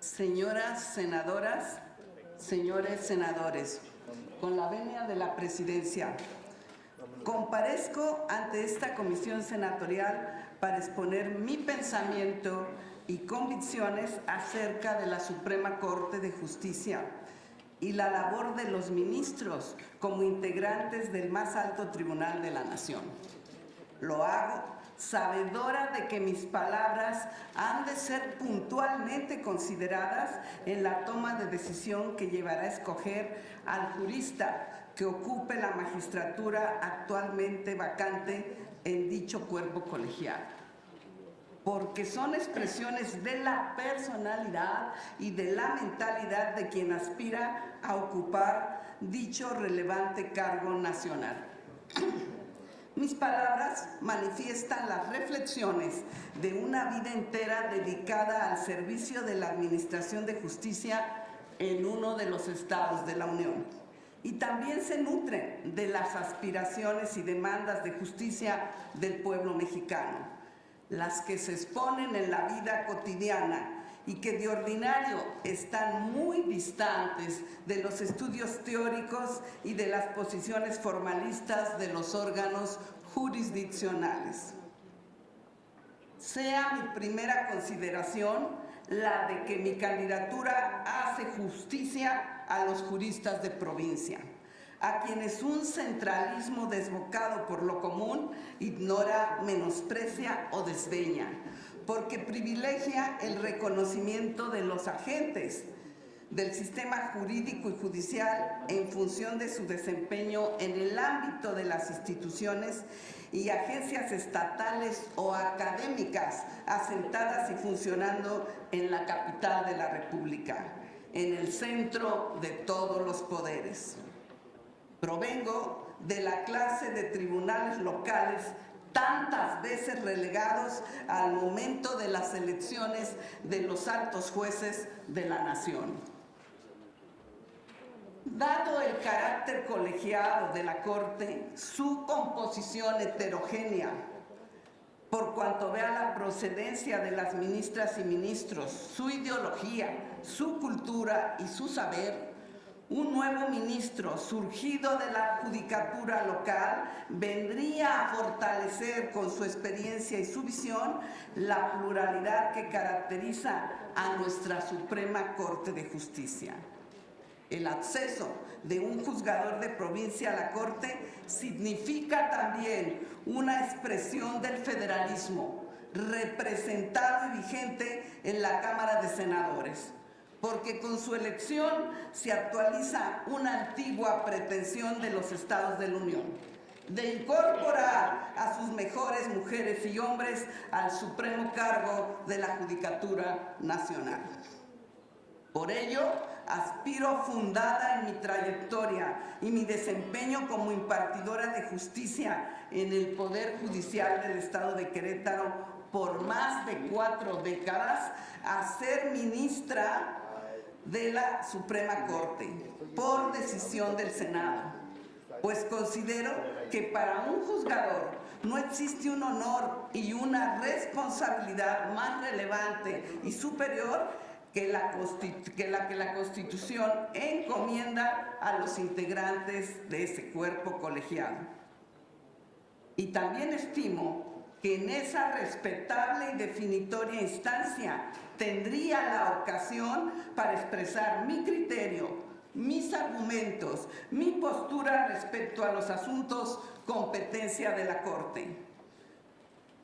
señoras senadoras, señores senadores, con la venia de la presidencia, comparezco ante esta comisión senatorial para exponer mi pensamiento y convicciones acerca de la Suprema Corte de Justicia y la labor de los ministros como integrantes del más alto tribunal de la nación. Lo hago sabedora de que mis palabras han de ser puntualmente consideradas en la toma de decisión que llevará a escoger al jurista que ocupe la magistratura actualmente vacante en dicho cuerpo colegiado, porque son expresiones de la personalidad y de la mentalidad de quien aspira a ocupar dicho relevante cargo nacional. Mis palabras manifiestan las reflexiones de una vida entera dedicada al servicio de la administración de justicia en uno de los estados de la Unión. Y también se nutren de las aspiraciones y demandas de justicia del pueblo mexicano, las que se exponen en la vida cotidiana y que de ordinario están muy distantes de los estudios teóricos y de las posiciones formalistas de los órganos jurisdiccionales. Sea mi primera consideración la de que mi candidatura hace justicia a los juristas de provincia, a quienes un centralismo desbocado por lo común ignora, menosprecia o desdeña, porque privilegia el reconocimiento de los agentes del sistema jurídico y judicial en función de su desempeño en el ámbito de las instituciones y agencias estatales o académicas asentadas y funcionando en la capital de la República, en el centro de todos los poderes. Provengo de la clase de tribunales locales tantas veces relegados al momento de las elecciones de los altos jueces de la nación. Dado el carácter colegiado de la Corte, su composición heterogénea, por cuanto vea la procedencia de las ministras y ministros, su ideología, su cultura y su saber, un nuevo ministro surgido de la judicatura local vendría a fortalecer con su experiencia y su visión la pluralidad que caracteriza a nuestra Suprema Corte de Justicia. El acceso de un juzgador de provincia a la Corte significa también una expresión del federalismo representado y vigente en la Cámara de Senadores, porque con su elección se actualiza una antigua pretensión de los estados de la Unión, de incorporar a sus mejores mujeres y hombres al supremo cargo de la Judicatura Nacional. Por ello, aspiro, fundada en mi trayectoria y mi desempeño como impartidora de justicia en el Poder Judicial del Estado de Querétaro por más de 4 décadas, a ser ministra de la Suprema Corte, por decisión del Senado, pues considero que para un juzgador no existe un honor y una responsabilidad más relevante y superior que la que la Constitución encomienda a los integrantes de ese cuerpo colegiado. Y también estimo que en esa respetable y definitoria instancia tendría la ocasión para expresar mi criterio, mis argumentos, mi postura respecto a los asuntos competencia de la Corte,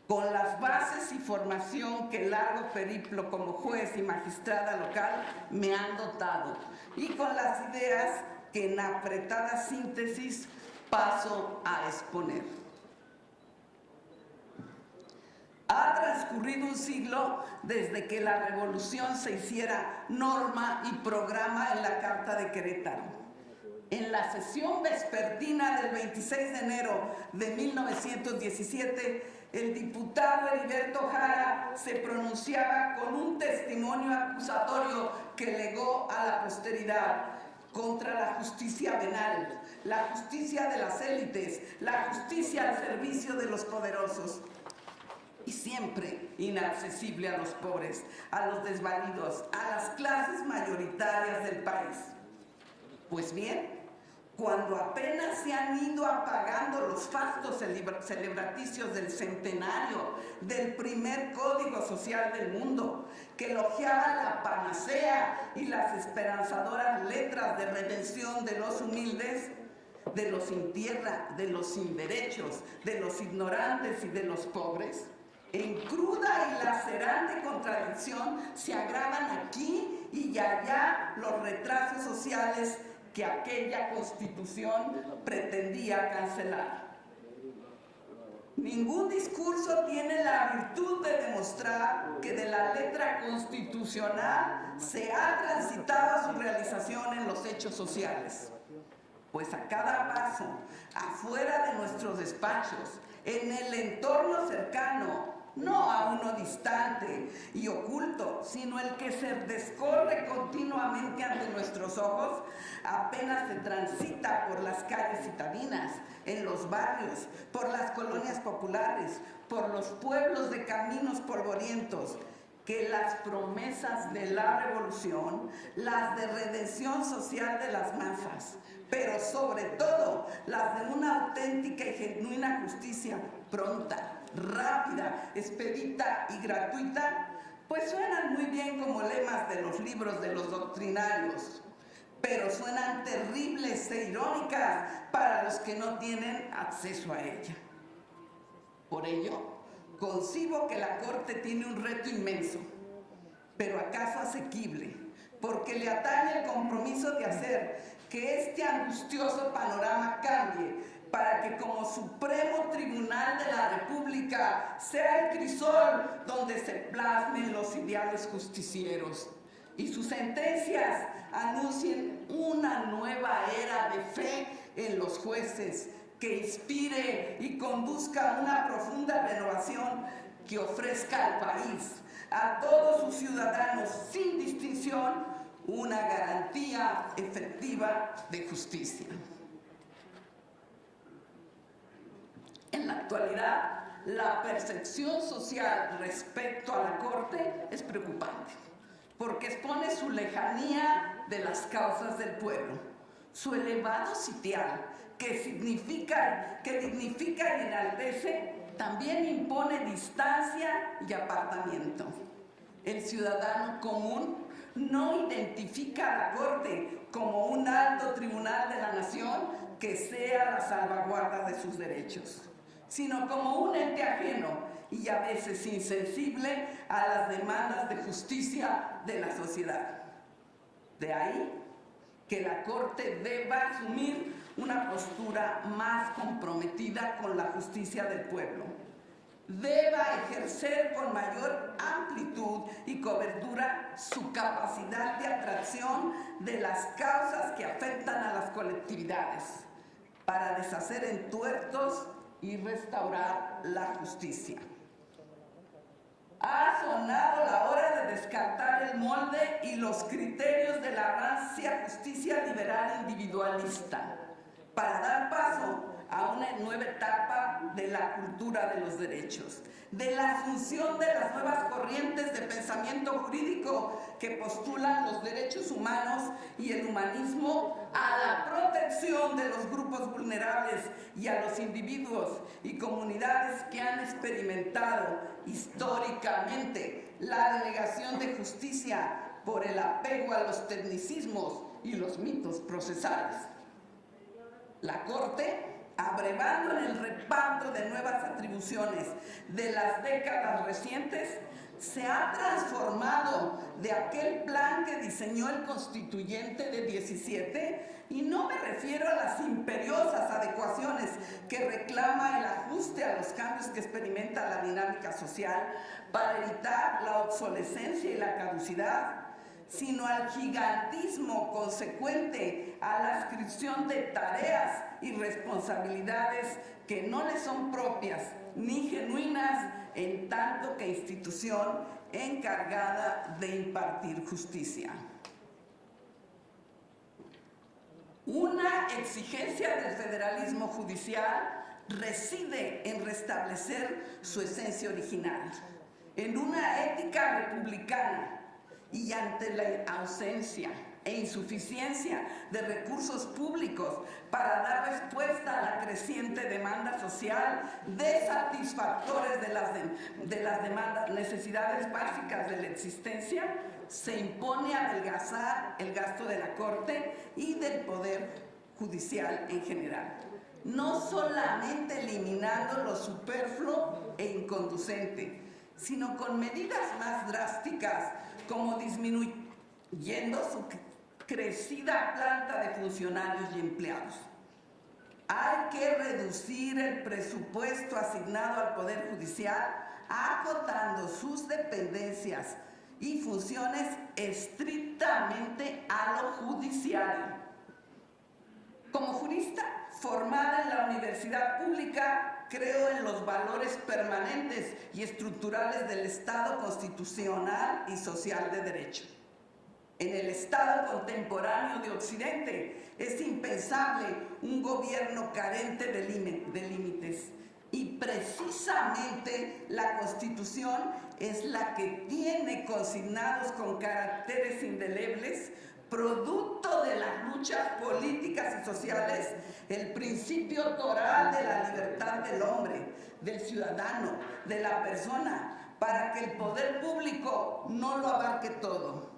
con las bases y formación que el largo periplo como juez y magistrada local me han dotado, y con las ideas que en apretada síntesis paso a exponer. Ha transcurrido un siglo desde que la revolución se hiciera norma y programa en la Carta de Querétaro. En la sesión vespertina del 26 de enero de 1917, el diputado Heriberto Jara se pronunciaba con un testimonio acusatorio que legó a la posteridad contra la justicia venal, la justicia de las élites, la justicia al servicio de los poderosos. y siempre inaccesible a los pobres, a los desvalidos, a las clases mayoritarias del país. Pues bien, cuando apenas se han ido apagando los fastos celebraticios del centenario del primer código social del mundo, que elogiaba la panacea y las esperanzadoras letras de redención de los humildes, de los sin tierra, de los sin derechos, de los ignorantes y de los pobres, en cruda y lacerante contradicción se agravan aquí y allá los retrasos sociales que aquella Constitución pretendía cancelar. Ningún discurso tiene la virtud de demostrar que de la letra constitucional se ha transitado a su realización en los hechos sociales. Pues a cada paso, afuera de nuestros despachos, en el entorno cercano, no a uno distante y oculto, sino el que se descorre continuamente ante nuestros ojos, apenas se transita por las calles citadinas, en los barrios, por las colonias populares, por los pueblos de caminos polvorientos, que las promesas de la revolución, las de redención social de las masas, pero sobre todo las de una auténtica y genuina justicia pronta, rápida, expedita y gratuita, pues suenan muy bien como lemas de los libros de los doctrinarios, pero suenan terribles e irónicas para los que no tienen acceso a ella. Por ello, concibo que la Corte tiene un reto inmenso, pero acaso asequible, porque le atañe el compromiso de hacer que este angustioso panorama cambie para que como Supremo Tribunal de la República sea el crisol donde se plasmen los ideales justicieros y sus sentencias anuncien una nueva era de fe en los jueces que inspire y conduzca a una profunda renovación que ofrezca al país, a todos sus ciudadanos sin distinción, una garantía efectiva de justicia. En la actualidad, la percepción social respecto a la Corte es preocupante, porque expone su lejanía de las causas del pueblo, su elevado sitial, que dignifica y enaltece, también impone distancia y apartamiento. El ciudadano común no identifica a la Corte como un alto tribunal de la nación que sea la salvaguarda de sus derechos, sino como un ente ajeno y a veces insensible a las demandas de justicia de la sociedad. De ahí que la Corte deba asumir una postura más comprometida con la justicia del pueblo. Deba ejercer con mayor amplitud y cobertura su capacidad de atracción de las causas que afectan a las colectividades para deshacer entuertos y restaurar la justicia. Ha sonado la hora de descartar el molde y los criterios de la rancia justicia liberal individualista para dar paso a una nueva etapa de la cultura de los derechos, de la función de las nuevas corrientes de pensamiento jurídico que postulan los derechos humanos y el humanismo a la protección de los grupos vulnerables y a los individuos y comunidades que han experimentado históricamente la denegación de justicia por el apego a los tecnicismos y los mitos procesales. La Corte, abrevando en el reparto de nuevas atribuciones de las décadas recientes, se ha transformado de aquel plan que diseñó el constituyente de 17, y no me refiero a las imperiosas adecuaciones que reclama el ajuste a los cambios que experimenta la dinámica social para evitar la obsolescencia y la caducidad, sino al gigantismo consecuente a la adscripción de tareas y responsabilidades que no le son propias ni genuinas en tanto que institución encargada de impartir justicia. Una exigencia del federalismo judicial reside en restablecer su esencia original, en una ética republicana, y ante la ausencia e insuficiencia de recursos públicos para dar respuesta a la creciente demanda social de satisfactores de las demandas, necesidades básicas de la existencia, se impone adelgazar el gasto de la Corte y del Poder Judicial en general, no solamente eliminando lo superfluo e inconducente, sino con medidas más drásticas, como disminuyendo su crecida planta de funcionarios y empleados. Hay que reducir el presupuesto asignado al Poder Judicial, acotando sus dependencias y funciones estrictamente a lo judiciario. Como jurista formada en la universidad pública, creo en los valores permanentes y estructurales del Estado constitucional y social de derecho. En el Estado contemporáneo de Occidente es impensable un gobierno carente de límites, y precisamente la Constitución es la que tiene consignados con caracteres indelebles, producto de las luchas políticas y sociales, el principio toral de la libertad del hombre, del ciudadano, de la persona, para que el poder público no lo abarque todo.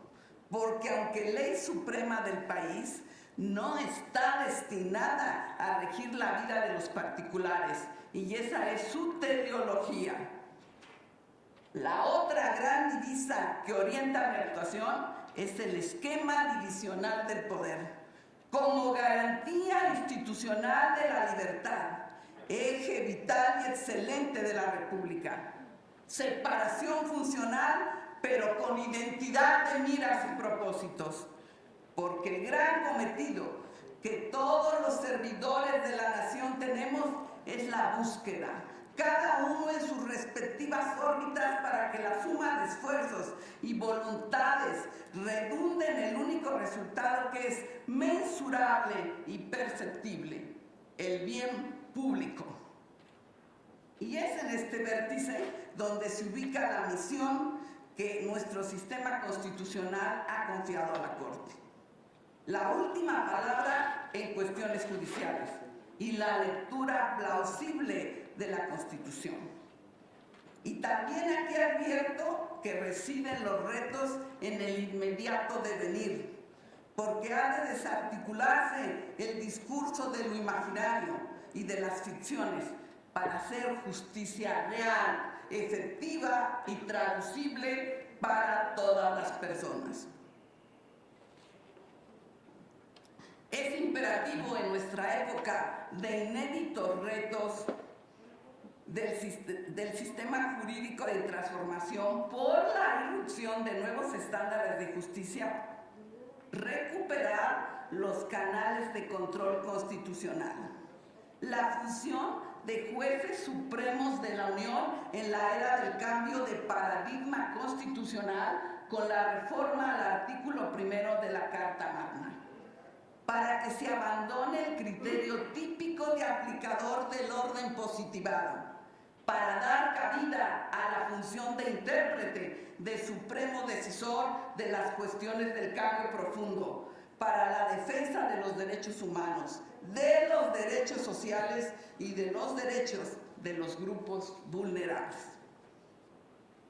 Porque aunque ley suprema del país, no está destinada a regir la vida de los particulares, y esa es su teleología. La otra gran divisa que orienta mi actuación es el esquema divisional del poder, como garantía institucional de la libertad, eje vital y excelente de la República. Separación funcional, pero con identidad de miras y propósitos, porque el gran cometido que todos los servidores de la nación tenemos es la búsqueda, cada uno en sus respectivas órbitas, para que la suma de esfuerzos y voluntades redunde en el único resultado que es mensurable y perceptible: el bien público. Y es en este vértice donde se ubica la misión que nuestro sistema constitucional ha confiado a la Corte. La última palabra en cuestiones judiciales y la lectura plausible de la Constitución. Y también aquí advierto que residen los retos en el inmediato devenir, porque ha de desarticularse el discurso de lo imaginario y de las ficciones para hacer justicia real, efectiva y traducible para todas las personas. Es imperativo en nuestra época de inéditos retos del sistema jurídico de transformación por la irrupción de nuevos estándares de justicia, recuperar los canales de control constitucional, la función de jueces supremos de la Unión en la era del cambio de paradigma constitucional con la reforma al artículo 1 de la Carta Magna, para que se abandone el criterio típico de aplicador del orden positivado, para dar cabida a la función de intérprete, de supremo decisor de las cuestiones del cambio profundo, para la defensa de los derechos humanos, de los derechos sociales y de los derechos de los grupos vulnerables.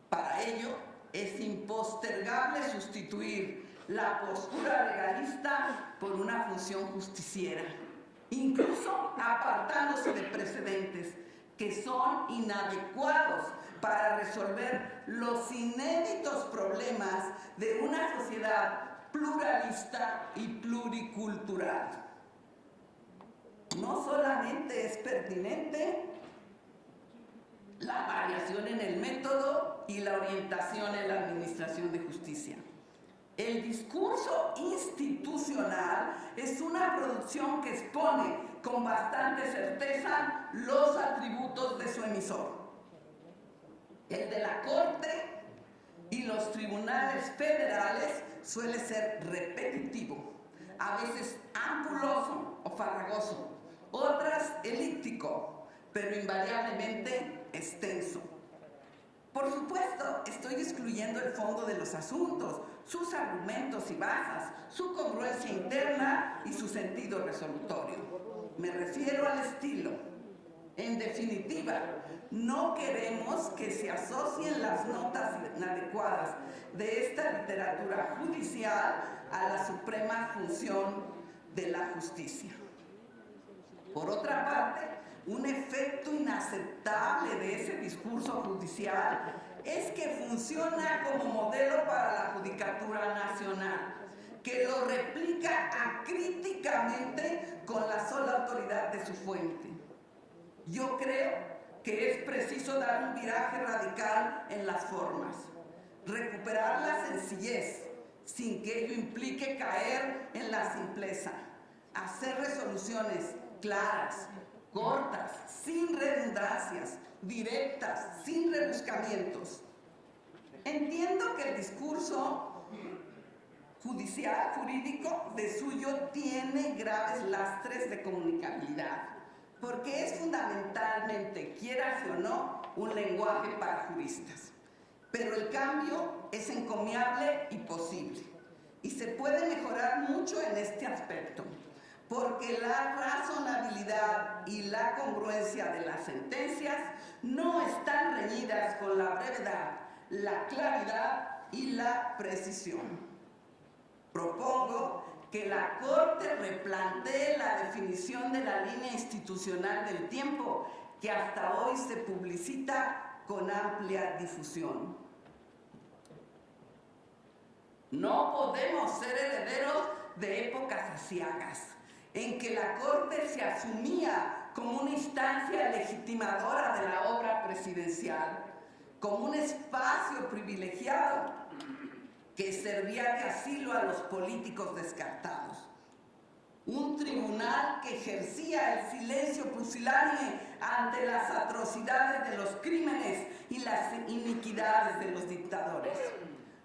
Para ello, es impostergable sustituir la postura legalista por una función justiciera, incluso apartándose de precedentes que son inadecuados para resolver los inéditos problemas de una sociedad pluralista y pluricultural. No solamente es pertinente la variación en el método y la orientación en la administración de justicia. El discurso institucional es una producción que expone con bastante certeza los atributos de su emisor. El de la Corte y los tribunales federales suele ser repetitivo, a veces ampuloso o farragoso, otras elíptico, pero invariablemente extenso. Por supuesto, estoy excluyendo el fondo de los asuntos, sus argumentos y bazas, su congruencia interna y su sentido resolutorio. Me refiero al estilo. En definitiva, no queremos que se asocien las notas inadecuadas de esta literatura judicial a la suprema función de la justicia. Por otra parte, un efecto inaceptable de ese discurso judicial es que funciona como modelo para la Judicatura Nacional, que lo replica acríticamente con la sola autoridad de su fuente. Yo creo que es preciso dar un viraje radical en las formas, recuperar la sencillez, sin que ello implique caer en la simpleza, hacer resoluciones claras, cortas, sin redundancias, directas, sin rebuscamientos. Entiendo que el discurso judicial, jurídico, de suyo tiene graves lastres de comunicabilidad, porque es fundamentalmente, quieras o no, un lenguaje para juristas. Pero el cambio es encomiable y posible, y se puede mejorar mucho en este aspecto, porque la razonabilidad y la congruencia de las sentencias no están reñidas con la brevedad, la claridad y la precisión. Propongo que la Corte replantee la definición de la línea institucional del tiempo que hasta hoy se publicita con amplia difusión. No podemos ser herederos de épocas aciagas, en que la Corte se asumía como una instancia legitimadora de la obra presidencial, como un espacio privilegiado que servía de asilo a los políticos descartados. Un tribunal que ejercía el silencio pusilánime ante las atrocidades de los crímenes y las iniquidades de los dictadores.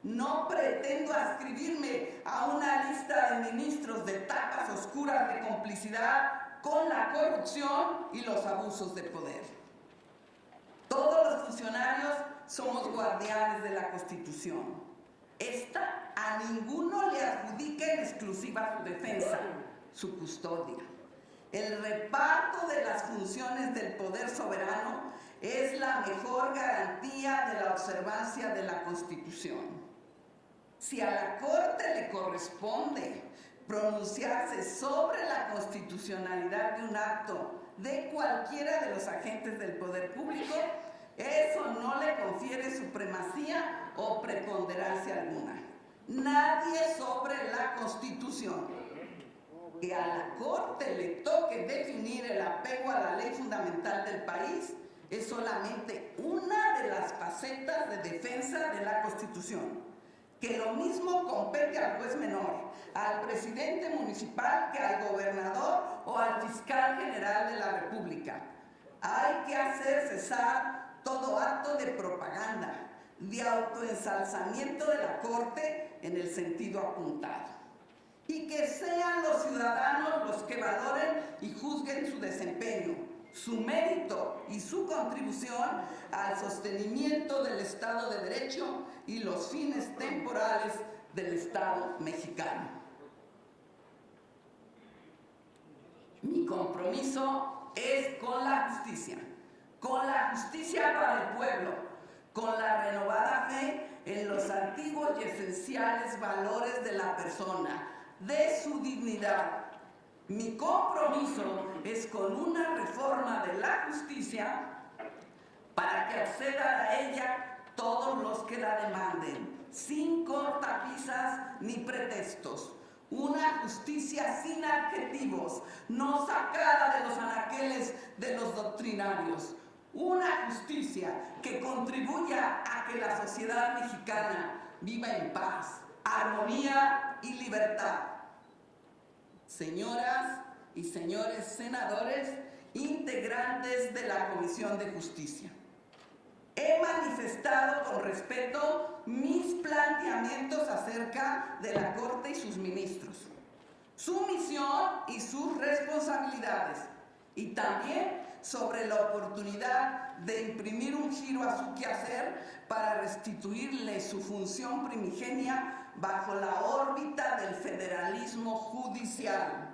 No pretendo adscribirme a una lista de ministros de tapas oscuras de complicidad con la corrupción y los abusos de poder. Todos los funcionarios somos guardianes de la Constitución. Esta a ninguno le adjudica en exclusiva su defensa, su custodia. El reparto de las funciones del poder soberano es la mejor garantía de la observancia de la Constitución. Si a la Corte le corresponde pronunciarse sobre la constitucionalidad de un acto de cualquiera de los agentes del poder público, eso no le confiere supremacía o preponderancia alguna. Nadie sobre la Constitución. Que a la Corte le toque definir el apego a la ley fundamental del país es solamente una de las facetas de defensa de la Constitución. Que lo mismo compete al juez menor, al presidente municipal que al gobernador o al fiscal general de la República. Hay que hacer cesar todo acto de propaganda, de autoensalzamiento de la Corte en el sentido apuntado. Y que sean los ciudadanos los que valoren y juzguen su desempeño, su mérito y su contribución al sostenimiento del Estado de Derecho y los fines temporales del Estado mexicano. Mi compromiso es con la justicia para el pueblo, con la renovada fe en los antiguos y esenciales valores de la persona, de su dignidad. Mi compromiso es con una reforma de la justicia para que accedan a ella todos los que la demanden, sin cortapisas ni pretextos. Una justicia sin adjetivos, no sacada de los anaqueles de los doctrinarios. Una justicia que contribuya a que la sociedad mexicana viva en paz, armonía y libertad. Señoras y señores senadores, integrantes de la Comisión de Justicia, he manifestado con respeto mis planteamientos acerca de la Corte y sus ministros, su misión y sus responsabilidades, y también sobre la oportunidad de imprimir un giro a su quehacer para restituirle su función primigenia bajo la órbita del federalismo judicial.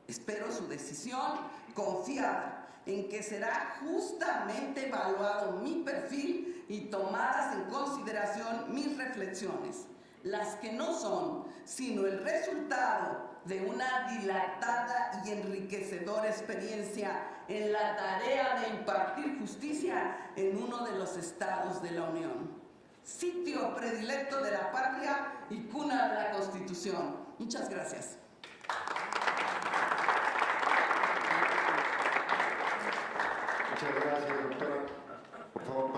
Espero su decisión, confiada en que será justamente evaluado mi perfil y tomadas en consideración mis reflexiones, las que no son sino el resultado de una dilatada y enriquecedora experiencia en la tarea de impartir justicia en uno de los estados de la Unión, sitio predilecto de la patria y cuna de la Constitución. Muchas gracias. Muchas gracias.